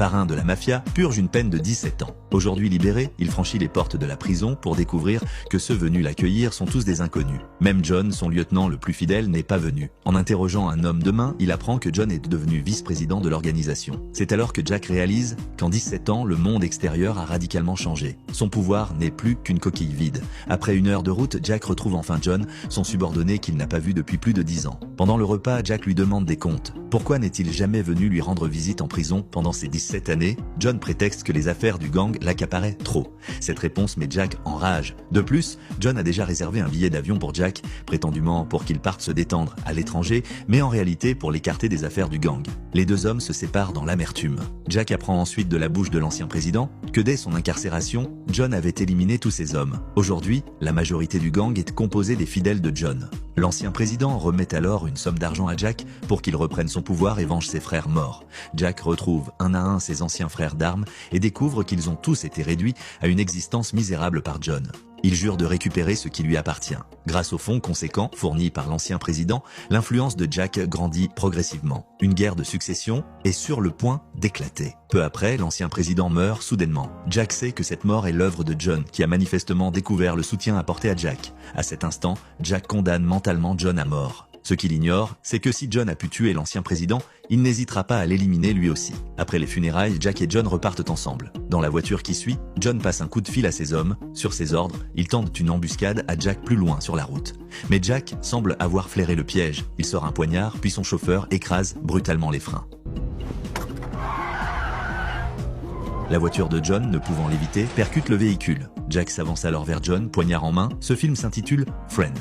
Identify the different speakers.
Speaker 1: parrain de la mafia, purge une peine de 17 ans. Aujourd'hui libéré, il franchit les portes de la prison pour découvrir que ceux venus l'accueillir sont tous des inconnus. Même John, son lieutenant le plus fidèle, n'est pas venu. En interrogeant un homme de main, il apprend que John est devenu vice-président de l'organisation. C'est alors que Jack réalise qu'en 17 ans, le monde extérieur a radicalement changé. Son pouvoir n'est plus qu'une coquille vide. Après une heure de route, Jack retrouve enfin John, son subordonné qu'il n'a pas vu depuis plus de 10 ans. Pendant le repas, Jack lui demande des comptes. Pourquoi n'est-il jamais venu lui rendre visite en prison pendant ces 17 années? John prétexte que les affaires du gang l'accaparaient trop. Cette réponse met Jack en rage. De plus, John a déjà réservé un billet d'avion pour Jack, prétendument pour qu'il parte se détendre à l'étranger, mais en réalité pour l'écarter des affaires du gang. Les deux hommes se séparent dans l'amertume. Jack apprend ensuite de la bouche de l'ancien président que dès son incarcération, John avait éliminé tous ses hommes. Aujourd'hui, la majorité du gang est composée des fidèles de John. L'ancien président remet alors une somme d'argent à Jack pour qu'il reprenne son pouvoir et venge ses frères morts. Jack retrouve un à un ses anciens frères d'armes et découvre qu'ils ont tous été réduits à une existence misérable par John. Il jure de récupérer ce qui lui appartient. Grâce aux fonds conséquents fournis par l'ancien président, l'influence de Jack grandit progressivement. Une guerre de succession est sur le point d'éclater. Peu après, l'ancien président meurt soudainement. Jack sait que cette mort est l'œuvre de John, qui a manifestement découvert le soutien apporté à Jack. À cet instant, Jack condamne mentalement John à mort. Ce qu'il ignore, c'est que si John a pu tuer l'ancien président, il n'hésitera pas à l'éliminer lui aussi. Après les funérailles, Jack et John repartent ensemble. Dans la voiture qui suit, John passe un coup de fil à ses hommes. Sur ses ordres, ils tentent une embuscade à Jack plus loin sur la route. Mais Jack semble avoir flairé le piège. Il sort un poignard, puis son chauffeur écrase brutalement les freins. La voiture de John, ne pouvant l'éviter, percute le véhicule. Jack s'avance alors vers John, poignard en main. Ce film s'intitule Friend.